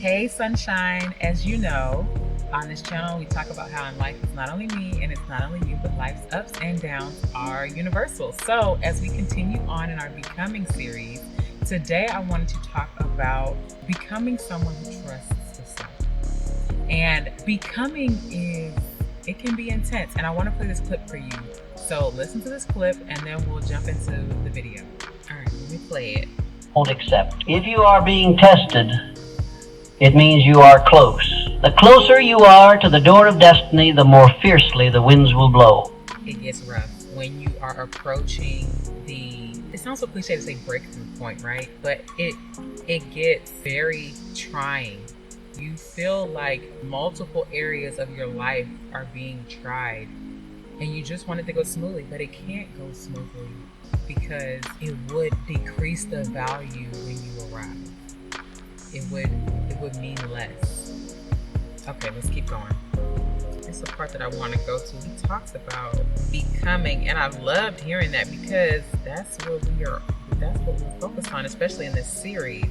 Hey sunshine, as you know, on this channel we talk about how in life it's not only me and it's not only you, but life's ups and downs are universal. So as we continue on in our Becoming series, today I wanted to talk about becoming someone who trusts yourself. And becoming it can be intense, and I want to play this clip for you. So listen to this clip and then we'll jump into the video. All right, let me play it. Won't accept. If you are being tested, it means you are close. The closer you are to the door of destiny, the more fiercely the winds will blow. It gets rough when you are approaching it sounds so cliche to say breakthrough point, right? But it gets very trying. You feel like multiple areas of your life are being tried and you just want it to go smoothly, but it can't go smoothly because it would decrease the value when you arrive. It would mean less. Okay, let's keep going. This is the part that I want to go to. He talks about becoming, and I've loved hearing that because that's what we're focused on, especially in this series.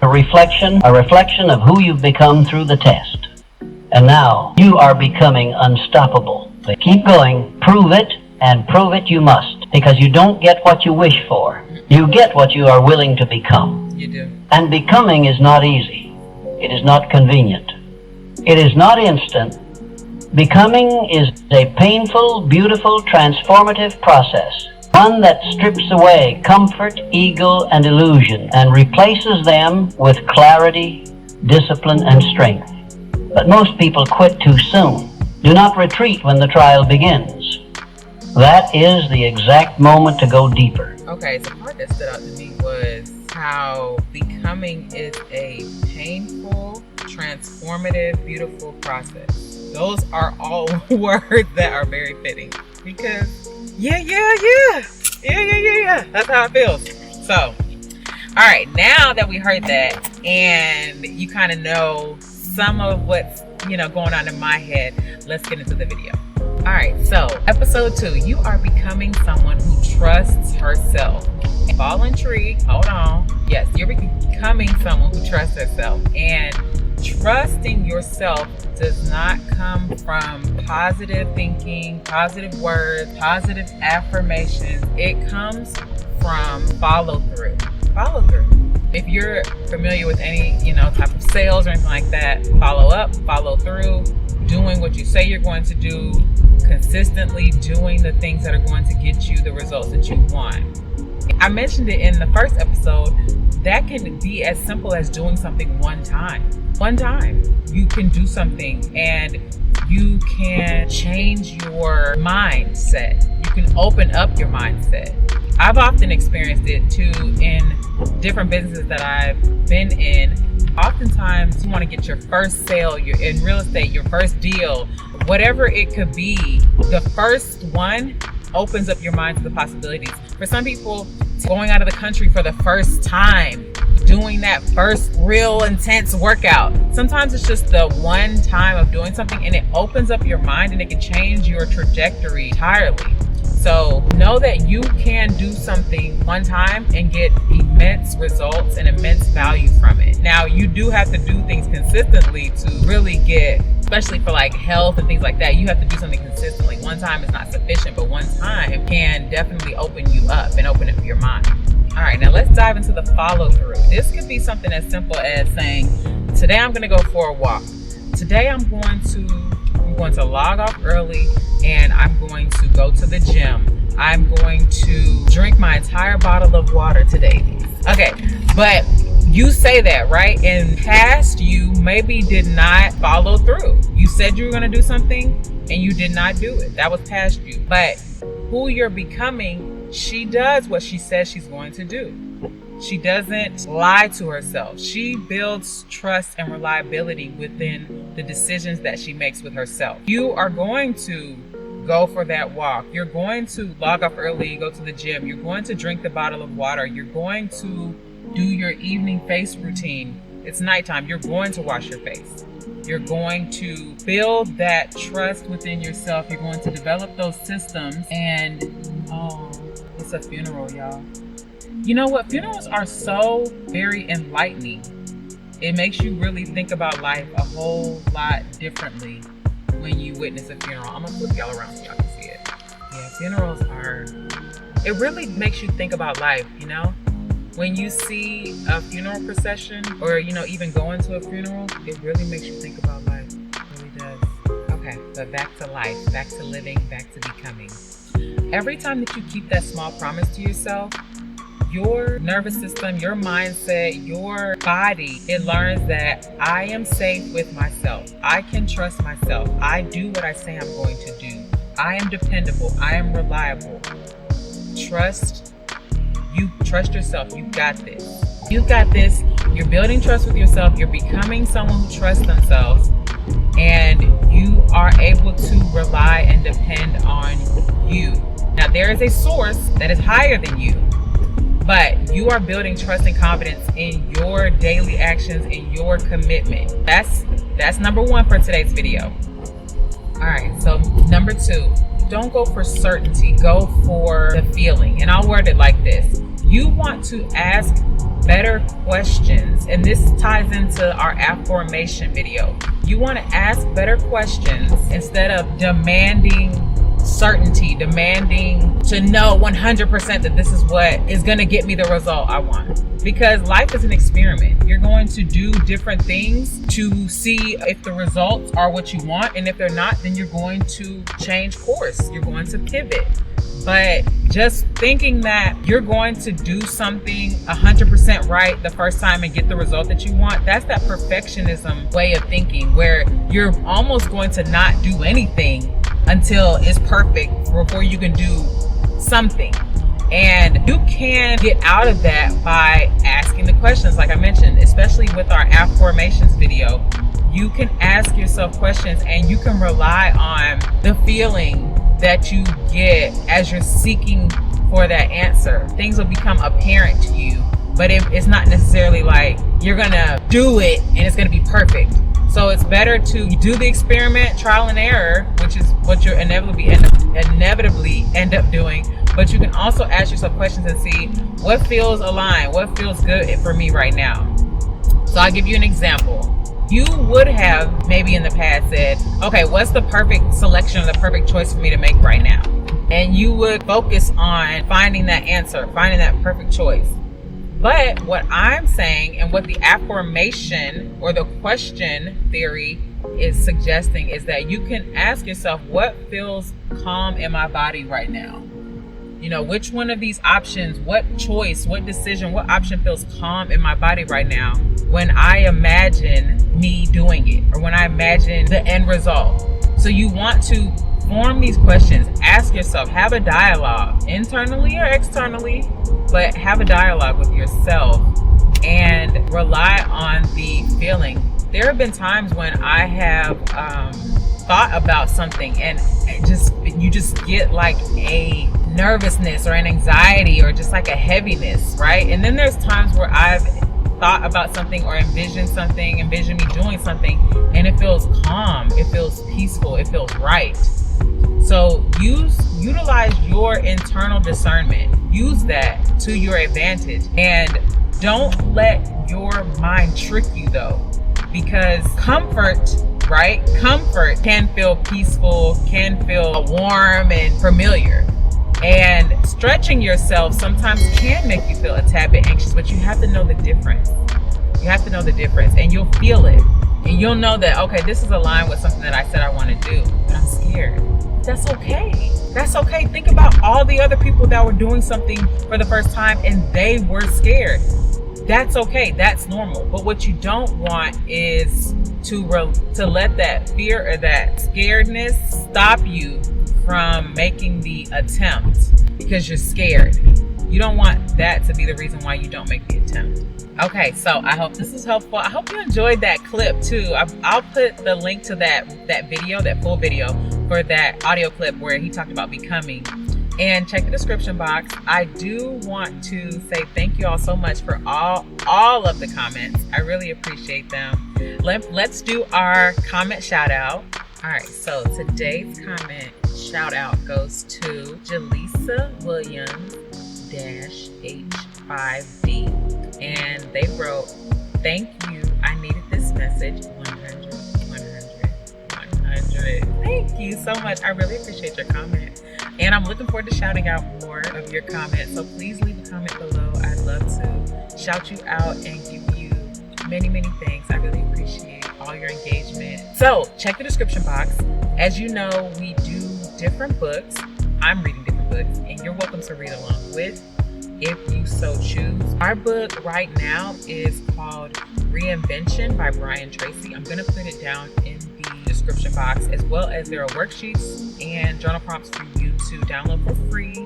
A reflection of who you've become through the test. And now you are becoming unstoppable. But keep going, prove it, and prove it you must, because you don't get what you wish for. You get what you are willing to become. You do. And becoming is not easy. It is not convenient. It is not instant. Becoming is a painful, beautiful, transformative process. One that strips away comfort, ego, and illusion and replaces them with clarity, discipline, and strength. But most people quit too soon. Do not retreat when the trial begins. That is the exact moment to go deeper. Okay, the part that stood out to me was how becoming is a painful, transformative, beautiful process. Those are all words that are very fitting because yeah. That's how it feels. So, all right, now that we heard that and you kind of know some of what's, going on in my head, let's get into the video. All right, so episode 2, you are becoming someone who trusts herself. Fallen tree, hold on. Yes, you're becoming someone who trusts herself. And trusting yourself does not come from positive thinking, positive words, positive affirmations. It comes from follow through. Follow through. If you're familiar with any, type of sales or anything like that, follow up, follow through, doing what you say you're going to do, consistently doing the things that are going to get you the results that you want. I mentioned it in the first episode, that can be as simple as doing something one time. One time you can do something and you can change your mindset. You can open up your mindset. I've often experienced it too in different businesses that I've been in. Oftentimes you want to get your first sale, you're in real estate, your first deal, whatever it could be, the first one opens up your mind to the possibilities. For some people, going out of the country for the first time, doing that first real intense workout. Sometimes it's just the one time of doing something and it opens up your mind and it can change your trajectory entirely. So know that you can do something one time and get immense results and immense value from it. Now, you do have to do things consistently to really get, especially for like health and things like that, you have to do something consistently. One time is not sufficient, but one time can definitely open you up and open up your mind. All right, now let's dive into the follow through. This could be something as simple as saying, today I'm going to go for a walk. Today I'm going to log off early and I'm going to go to the gym. I'm going to drink my entire bottle of water today. Okay, but you say that, right? And past you maybe did not follow through. You said you were going to do something and you did not do it. That was past you. But who you're becoming, she does what she says she's going to do. She doesn't lie to herself. She builds trust and reliability within the decisions that she makes with herself. You are going to go for that walk. You're going to log off early, go to the gym. You're going to drink the bottle of water. You're going to do your evening face routine. It's nighttime. You're going to wash your face. You're going to build that trust within yourself. You're going to develop those systems. And it's a funeral, y'all. You know what? Funerals are so very enlightening. It makes you really think about life a whole lot differently when you witness a funeral. I'm gonna flip y'all around so y'all can see it. Yeah, funerals it really makes you think about life, you know? When you see a funeral procession or, you know, even going to a funeral, it really makes you think about life. It really does. Okay, but back to life, back to living, back to becoming. Every time that you keep that small promise to yourself, your nervous system, your mindset, your body, it learns that I am safe with myself. I can trust myself. I do what I say I'm going to do. I am dependable. I am reliable. Trust yourself. You got this. You got this. You're building trust with yourself. You're becoming someone who trusts themselves. And you are able to rely and depend on you. Now, there is a source that is higher than you, but you are building trust and confidence in your daily actions, in your commitment. That's number one for today's video. All right, so number two, don't go for certainty, go for the feeling. And I'll word it like this. You want to ask better questions, and this ties into our affirmation video. You want to ask better questions instead of demanding certainty, demanding to know 100% that this is what is going to get me the result I want. Because life is an experiment. You're going to do different things to see if the results are what you want, and if they're not, then you're going to change course. You're going to pivot. But just thinking that you're going to do something 100% right the first time and get the result that you want, that's that perfectionism way of thinking, where you're almost going to not do anything until it's perfect before you can do something. And you can get out of that by asking the questions, like I mentioned, especially with our affirmations video. You can ask yourself questions and you can rely on the feeling that you get as you're seeking for that answer. Things will become apparent to you, but it's not necessarily like you're gonna do it and it's gonna be perfect. So it's better to do the experiment, trial and error, which is what you're inevitably end up doing. But you can also ask yourself questions and see what feels aligned, what feels good for me right now. So I'll give you an example. You would have maybe in the past said, okay, what's the perfect selection or the perfect choice for me to make right now? And you would focus on finding that answer, finding that perfect choice. But what I'm saying, and what the affirmation or the question theory is suggesting, is that you can ask yourself, what feels calm in my body right now? You know, which one of these options, what choice, what decision, what option feels calm in my body right now when I imagine me doing it, or when I imagine the end result? So you want to form these questions, ask yourself, have a dialogue internally or externally, but have a dialogue with yourself and rely on the feeling. There have been times when I have thought about something and you just get like a nervousness or an anxiety or just like a heaviness, right? And then there's times where I've thought about something or envision me doing something, and it feels calm, it feels peaceful, it feels right. So utilize your internal discernment. Use that to your advantage, and don't let your mind trick you though, because comfort, right? Comfort can feel peaceful, can feel warm and familiar. And stretching yourself sometimes can make you feel a tad bit anxious, but you have to know the difference. You have to know the difference, and you'll feel it. And you'll know that, okay, this is aligned with something that I said I want to do, but I'm scared. That's okay. That's okay. Think about all the other people that were doing something for the first time and they were scared. That's okay. That's normal. But what you don't want is to let that fear or that scaredness stop you from making the attempt because you're scared. You don't want that to be the reason why you don't make the attempt. Okay, so I hope this is helpful. I hope you enjoyed that clip too. I'll put the link to that video, that full video, for that audio clip where he talked about becoming. And check the description box. I do want to say thank you all so much for all of the comments. I really appreciate them. Let's do our comment shout out. All right, so today's comment shout out goes to Jaleesa Williams -H5D, and they wrote, "Thank you. I message. 100, 100, 100. Thank you so much. I really appreciate your comment. And I'm looking forward to shouting out more of your comments. So please leave a comment below. I'd love to shout you out and give you many, many thanks. I really appreciate all your engagement. So check the description box. As you know, we do different books. I'm reading different books, and you're welcome to read along with if you so choose. Our book right now is called Reinvention by Brian Tracy. I'm gonna put it down in the description box, as well as there are worksheets and journal prompts for you to download for free.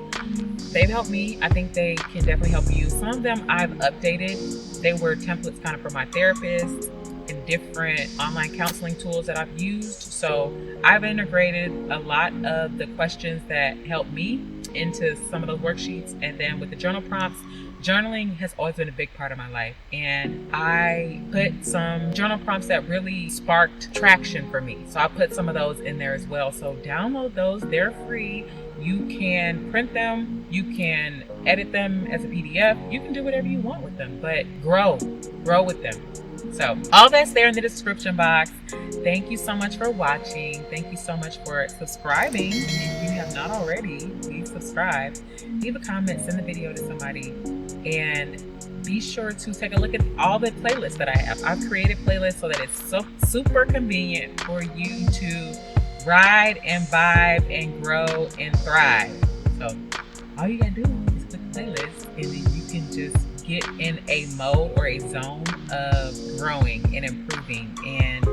They've helped me. I think they can definitely help you. Some of them I've updated. They were templates kind of for my therapist and different online counseling tools that I've used. So I've integrated a lot of the questions that help me into some of those worksheets. And then with the journal prompts, journaling has always been a big part of my life. And I put some journal prompts that really sparked traction for me. So I put some of those in there as well. So download those, they're free. You can print them, you can edit them as a PDF, you can do whatever you want with them, but grow with them. So all that's there in the description box. Thank you so much for watching. Thank you so much for subscribing. If you have not already, please subscribe. Leave a comment, send the video to somebody, and be sure to take a look at all the playlists that I have. I've created playlists so that it's so super convenient for you to ride and vibe and grow and thrive. So all you gotta do is click the playlist, and then you can just get in a mode or a zone of growing and improving, and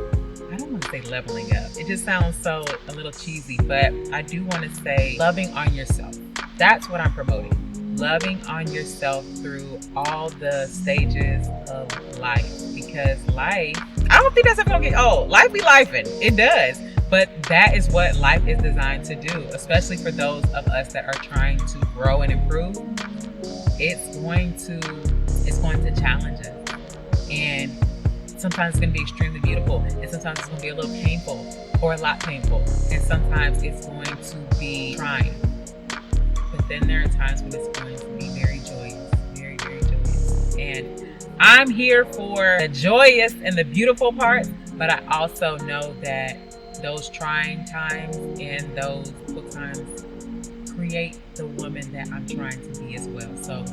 I don't want to say leveling up. It just sounds so a little cheesy, but I do want to say loving on yourself. That's what I'm promoting. Loving on yourself through all the stages of life, because life, I don't think that's ever gonna get old. Life be lifing. It does. But that is what life is designed to do, especially for those of us that are trying to grow and improve. It's going to challenge us, and sometimes it's going to be extremely beautiful, and sometimes it's going to be a little painful or a lot painful, and sometimes it's going to be trying. But then there are times when it's going to be very joyous, very, very joyous. And I'm here for the joyous and the beautiful parts, but I also know that those trying times and those difficult times create the woman that I'm trying to be as well. So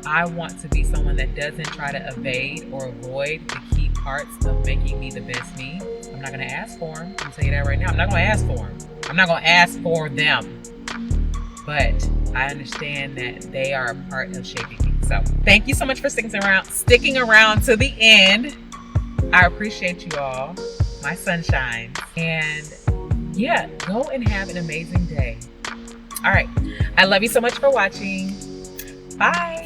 I want to be someone that doesn't try to evade or avoid the key parts of making me the best me. I'm not going to ask for them. I'll tell you that right now. I'm not going to ask for them. I'm not going to ask for them. But I understand that they are a part of shaping me. So thank you so much for sticking around to the end. I appreciate you all, my sunshine. And yeah, go and have an amazing day. All right. I love you so much for watching. Bye.